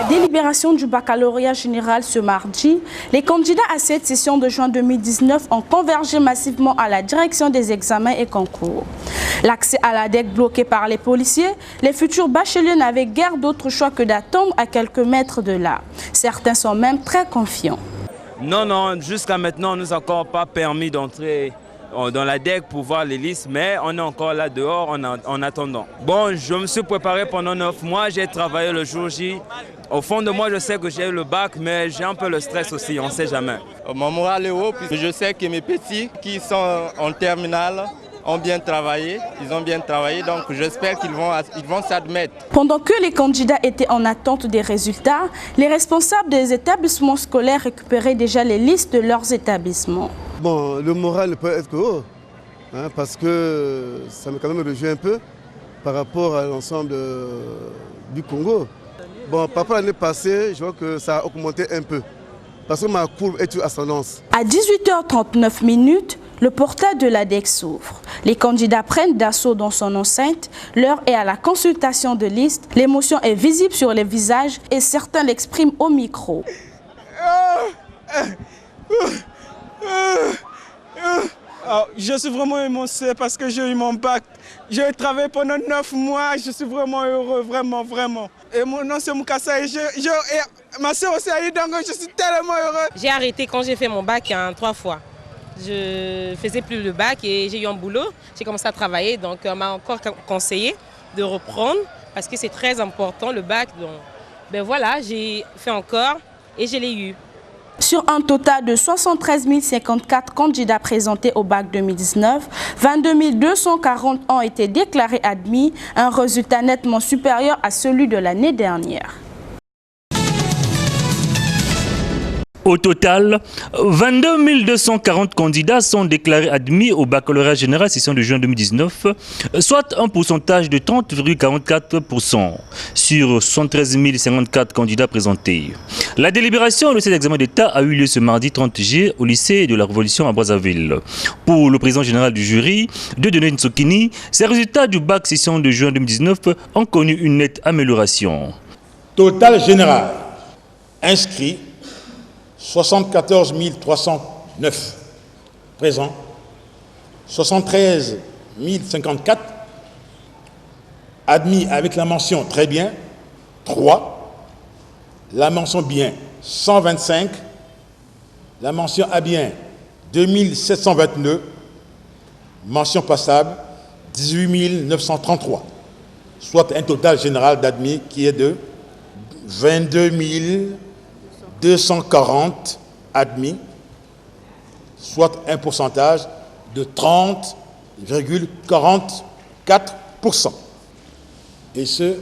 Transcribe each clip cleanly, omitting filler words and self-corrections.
la délibération du baccalauréat général ce mardi, les candidats à cette session de juin 2019 ont convergé massivement à la direction des examens et concours. L'accès à la DEC bloqué par les policiers, les futurs bacheliers n'avaient guère d'autre choix que d'attendre à quelques mètres de là. Certains sont même très confiants. Non, jusqu'à maintenant, on ne nous a encore pas permis d'entrer dans la DEC pour voir les listes, mais on est encore là dehors en attendant. Bon, je me suis préparé pendant 9 mois, j'ai travaillé le jour J. Au fond de moi, je sais que j'ai eu le bac, mais j'ai un peu le stress aussi, on ne sait jamais. Mon moral est haut, puisque je sais que mes petits qui sont en terminale ont bien travaillé, donc j'espère qu'ils vont s'admettre. Pendant que les candidats étaient en attente des résultats, les responsables des établissements scolaires récupéraient déjà les listes de leurs établissements. Bon, le moral peut être haut, hein, parce que ça m'a quand même réjoui un peu par rapport à l'ensemble du Congo. Bon, par rapport à l'année passée, je vois que ça a augmenté un peu, parce que ma courbe est sur ascendance. À 18h39, le portail de la DEC s'ouvre. Les candidats prennent d'assaut dans son enceinte. L'heure est à la consultation de liste. L'émotion est visible sur les visages et certains l'expriment au micro. Je suis vraiment émotionné parce que j'ai eu mon bac. J'ai travaillé pendant 9 mois. Je suis vraiment heureux, vraiment. Et mon nom c'est Moukassa et ma soeur aussi a eu, donc je suis tellement heureux. J'ai arrêté quand j'ai fait mon bac 3 fois. Je faisais plus le bac et j'ai eu un boulot. J'ai commencé à travailler, donc on m'a encore conseillé de reprendre parce que c'est très important le bac. Donc, ben voilà, j'ai fait encore et je l'ai eu. Sur un total de 73 054 candidats présentés au bac 2019, 22 240 ont été déclarés admis, un résultat nettement supérieur à celui de l'année dernière. Au total, 22 240 candidats sont déclarés admis au baccalauréat général session de juin 2019, soit un pourcentage de 30,44% sur 73 054 candidats présentés. La délibération de cet examen d'État a eu lieu ce mardi 30 juillet au lycée de la Révolution à Brazzaville. Pour le président général du jury, Dieudonné Nsokini, ces résultats du bac session de juin 2019 ont connu une nette amélioration. Total général inscrit 74 309 présents, 73 054 admis avec la mention très bien, 3, la mention bien 125, la mention à bien 2729, mention passable 18 933, soit un total général d'admis qui est de 22 240 admis, soit un pourcentage de 30,44%. Et ce,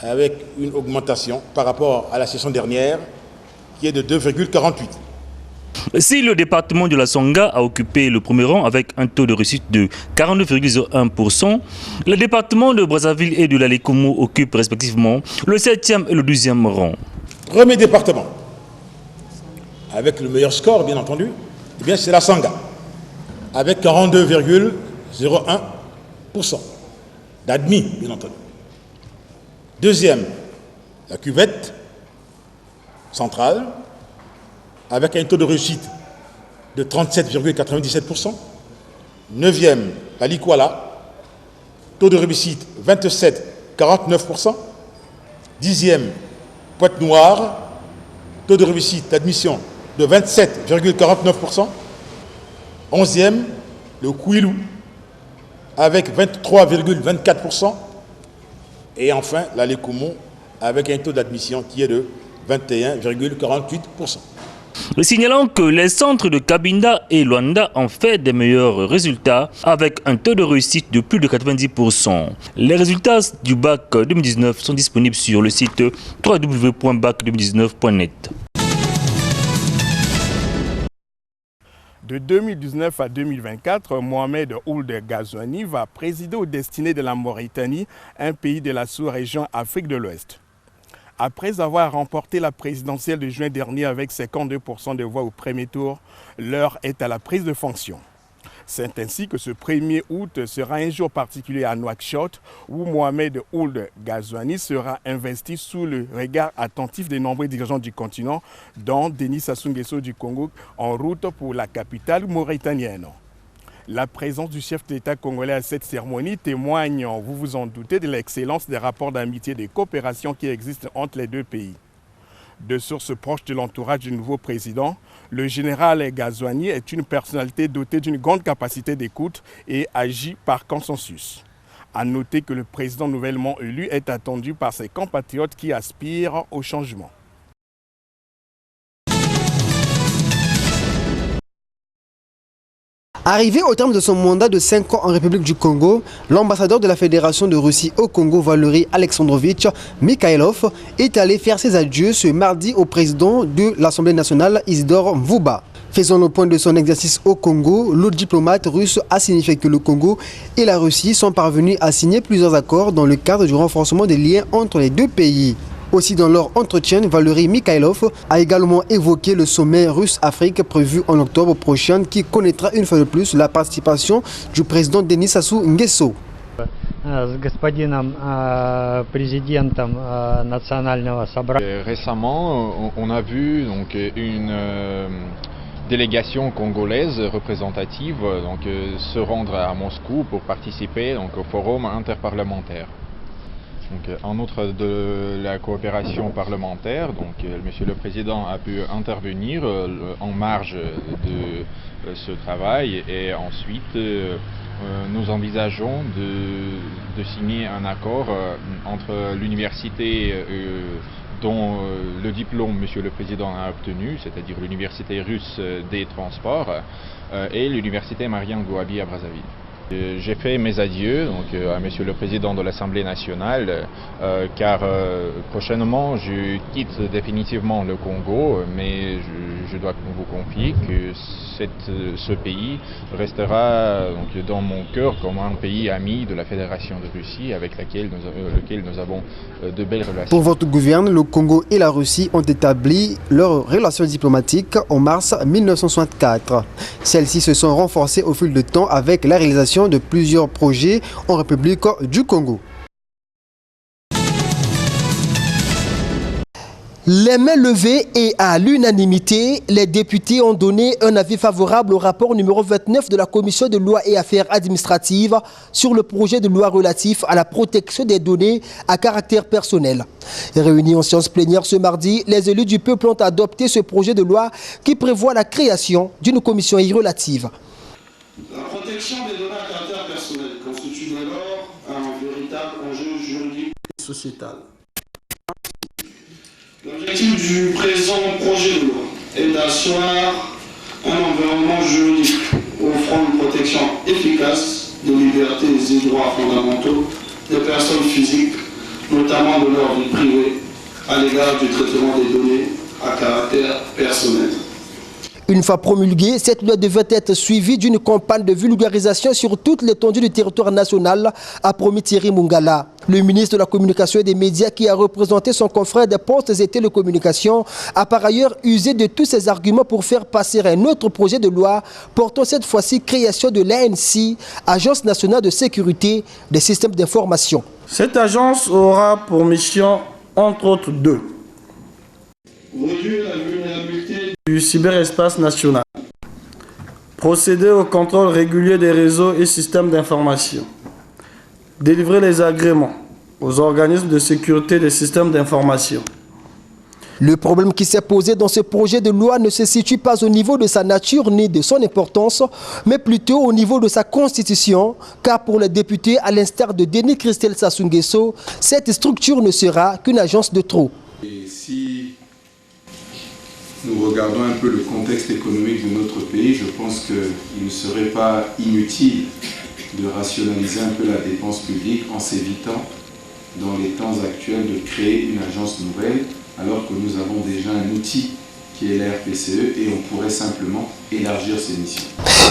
avec une augmentation par rapport à la session dernière, qui est de 2,48%. Si le département de la Songa a occupé le premier rang avec un taux de réussite de 49,01%, le département de Brazzaville et de l'Alekumu occupent respectivement le 7e et le 12e rang. Premier département, avec le meilleur score, bien entendu, eh bien c'est la Sangha, avec 42,01% d'admis, bien entendu. Deuxième, la cuvette centrale, avec un taux de réussite de 37,97%. Neuvième, la Likwala, taux de réussite 27,49%. Dixième, Pointe-Noire, taux de réussite d'admission de 27,49%. 11e, le Kouilou, avec 23,24%. Et enfin, la Lekumu, avec un taux d'admission qui est de 21,48%. Signalant que les centres de Cabinda et Luanda ont fait des meilleurs résultats avec un taux de réussite de plus de 90%. Les résultats du bac 2019 sont disponibles sur le site www.bac2019.net. De 2019 à 2024, Mohamed Ould Ghazouani va présider aux destinées de la Mauritanie, un pays de la sous-région Afrique de l'Ouest. Après avoir remporté la présidentielle de juin dernier avec 52% de voix au premier tour, l'heure est à la prise de fonction. C'est ainsi que ce 1er août sera un jour particulier à Nouakchott où Mohamed Ould Ghazouani sera investi sous le regard attentif des nombreux dirigeants du continent, dont Denis Sassou Nguesso du Congo, en route pour la capitale mauritanienne. La présence du chef d'État congolais à cette cérémonie témoigne, vous vous en doutez, de l'excellence des rapports d'amitié et de coopération qui existent entre les deux pays. De sources proches de l'entourage du nouveau président, le général Ghazouani est une personnalité dotée d'une grande capacité d'écoute et agit par consensus. À noter que le président nouvellement élu est attendu par ses compatriotes qui aspirent au changement. Arrivé au terme de son mandat de 5 ans en République du Congo, l'ambassadeur de la Fédération de Russie au Congo, Valery Alexandrovitch Mikhailov, est allé faire ses adieux ce mardi au président de l'Assemblée nationale, Isidore Mvuba. Faisant le point de son exercice au Congo, le diplomate russe a signifié que le Congo et la Russie sont parvenus à signer plusieurs accords dans le cadre du renforcement des liens entre les deux pays. Aussi dans leur entretien, Valery Mikhailov a également évoqué le sommet russe-Afrique prévu en octobre prochain qui connaîtra une fois de plus la participation du président Denis Sassou Nguesso. Récemment, on a vu donc, une délégation congolaise représentative se rendre à Moscou pour participer au forum interparlementaire. Donc, en outre de la coopération parlementaire, Monsieur le Président a pu intervenir en marge de ce travail et ensuite nous envisageons de signer un accord entre l'université dont le diplôme Monsieur le Président a obtenu, c'est-à-dire l'université russe des transports et l'université Mariam Gouabi à Brazzaville. J'ai fait mes adieux à Monsieur le Président de l'Assemblée nationale car prochainement je quitte définitivement le Congo, mais je dois vous confier que ce pays restera dans mon cœur comme un pays ami de la Fédération de Russie avec lequel nous avons de belles relations. Pour votre gouvernement, le Congo et la Russie ont établi leurs relations diplomatiques en mars 1964. Celles-ci se sont renforcées au fil du temps avec la réalisation de plusieurs projets en République du Congo. Les mains levées et à l'unanimité, les députés ont donné un avis favorable au rapport numéro 29 de la Commission de loi et affaires administratives sur le projet de loi relatif à la protection des données à caractère personnel. Réunis en séance plénière ce mardi, les élus du peuple ont adopté ce projet de loi qui prévoit la création d'une commission y relative. La protection des données à caractère personnel constitue dès lors un véritable enjeu juridique et sociétal. L'objectif du présent projet de loi est d'asseoir un environnement juridique offrant une protection efficace des libertés et des droits fondamentaux des personnes physiques, notamment de leur vie privée, à l'égard du traitement des données à caractère personnel. Une fois promulguée, cette loi devait être suivie d'une campagne de vulgarisation sur toute l'étendue du territoire national, a promis Thierry Mungala. Le ministre de la Communication et des Médias, qui a représenté son confrère des Postes et Télécommunications, a par ailleurs usé de tous ses arguments pour faire passer un autre projet de loi portant cette fois-ci création de l'ANSI, Agence nationale de sécurité des systèmes d'information. Cette agence aura pour mission, entre autres, deux. Réduire la vulnérabilité du cyberespace national, procéder au contrôle régulier des réseaux et systèmes d'information, délivrer les agréments aux organismes de sécurité des systèmes d'information. Le problème qui s'est posé dans ce projet de loi ne se situe pas au niveau de sa nature ni de son importance, mais plutôt au niveau de sa constitution, car pour les députés, à l'instar de Denis Christel Sassou Nguesso, cette structure ne sera qu'une agence de trop. Et si nous regardons un peu le contexte économique de notre pays, je pense qu'il ne serait pas inutile de rationaliser un peu la dépense publique en s'évitant, dans les temps actuels, de créer une agence nouvelle, alors que nous avons déjà un outil qui est l'RPCE, et on pourrait simplement élargir ses missions.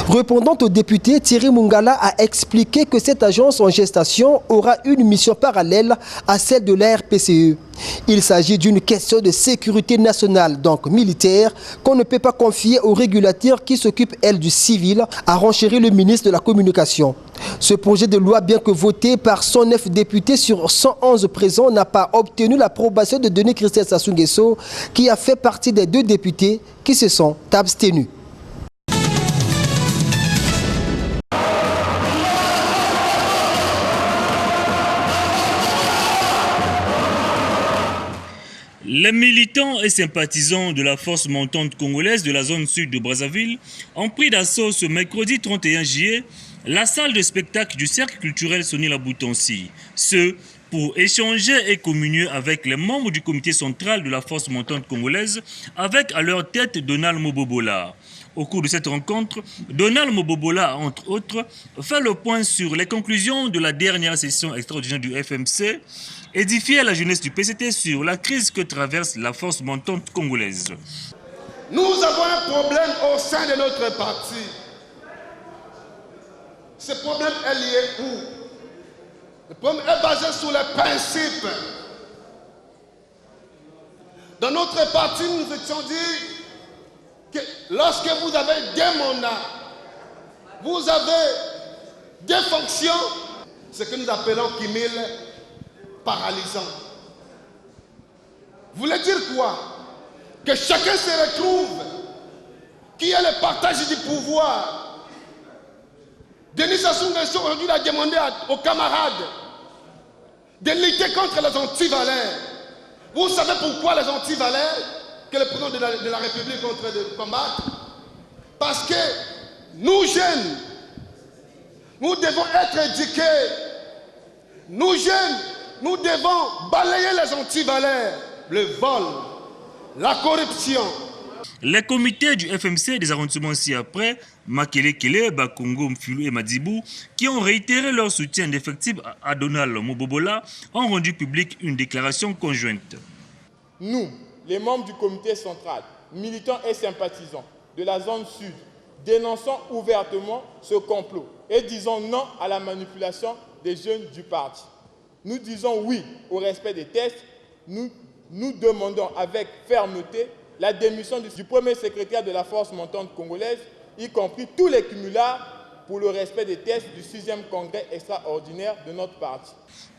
Répondant au député, Thierry Mungala a expliqué que cette agence en gestation aura une mission parallèle à celle de la RPCE. Il s'agit d'une question de sécurité nationale, donc militaire, qu'on ne peut pas confier au régulateur qui s'occupe, elle, du civil, a renchéri le ministre de la Communication. Ce projet de loi, bien que voté par 109 députés sur 111 présents, n'a pas obtenu l'approbation de Denis Christian Sassou Nguesso, qui a fait partie des 2 députés qui se sont abstenus. Les militants et sympathisants de la force montante congolaise de la zone sud de Brazzaville ont pris d'assaut ce mercredi 31 juillet la salle de spectacle du cercle culturel Sonny Laboutansi. Ce pour échanger et communier avec les membres du comité central de la force montante congolaise, avec à leur tête Donald Mobobola. Au cours de cette rencontre, Donald Mobobola a, entre autres, fait le point sur les conclusions de la dernière session extraordinaire du FMC, édifier à la jeunesse du PCT sur la crise que traverse la force montante congolaise. Nous avons un problème au sein de notre parti. Ce problème est lié où? Le problème est basé sur les principes. Dans notre parti, nous étions dit que lorsque vous avez 2 mandats, vous avez 2 fonctions, ce que nous appelons cumul paralysant. Vous voulez dire quoi? Que chacun se retrouve, qui a le partage du pouvoir. Denis Sassou Nguesso aujourd'hui a demandé aux camarades de lutter contre les antivaleurs. Vous savez pourquoi les antivaleurs que le président de la République est en train de combattre? Parce que nous jeunes, nous devons être éduqués. Nous jeunes, nous devons balayer les antivaleurs, le vol, la corruption. Les comités du FMC des arrondissements ci-après, Makele Kele, Bakongo, Mfilou et Madibou, qui ont réitéré leur soutien d'effectif à Donald Mobobola, ont rendu public une déclaration conjointe. Nous, les membres du comité central, militants et sympathisants de la zone sud, dénonçons ouvertement ce complot et disons non à la manipulation des jeunes du parti. Nous disons oui au respect des tests. Nous demandons avec fermeté la démission du premier secrétaire de la force montante congolaise, y compris tous les cumulards pour le respect des tests du 6e congrès extraordinaire de notre parti.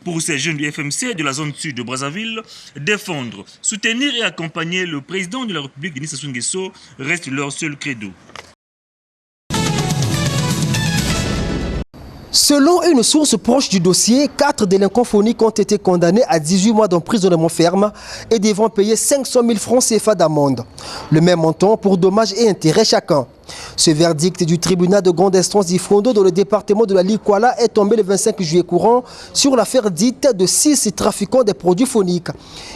Pour ces jeunes du FMC de la zone sud de Brazzaville, défendre, soutenir et accompagner le président de la République, Denis Sassou Nguesso, reste leur seul credo. Selon une source proche du dossier, 4 délinquants phoniques ont été condamnés à 18 mois d'emprisonnement ferme et devront payer 500 000 francs CFA d'amende. Le même montant pour dommages et intérêts chacun. Ce verdict du tribunal de grande instance d'Ifrondo dans le département de la Likwala est tombé le 25 juillet courant sur l'affaire dite de 6 trafiquants des produits phoniques.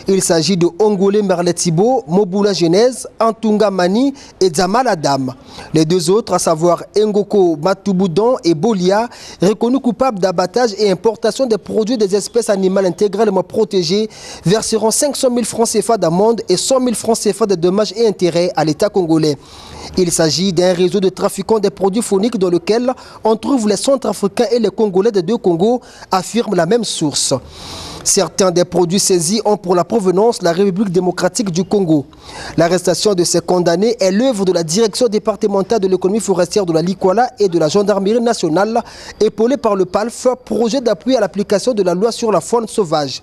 Il s'agit de Ongolé Merletibo, Mobula Genèse, Antunga Mani et Dzamal Adam. Les 2 autres, à savoir Ngoko Matuboudan et Bolia, reconnus coupables d'abattage et importation des produits des espèces animales intégralement protégées, verseront 500 000 francs CFA d'amende et 100 000 francs CFA de dommages et intérêts à l'État congolais. Il s'agit d'un réseau de trafiquants des produits phoniques dans lequel on trouve les Centrafricains et les Congolais des 2 Congos, affirme la même source. Certains des produits saisis ont pour la provenance la République démocratique du Congo. L'arrestation de ces condamnés est l'œuvre de la direction départementale de l'économie forestière de la Likwala et de la gendarmerie nationale, épaulée par le PALF, projet d'appui à l'application de la loi sur la faune sauvage.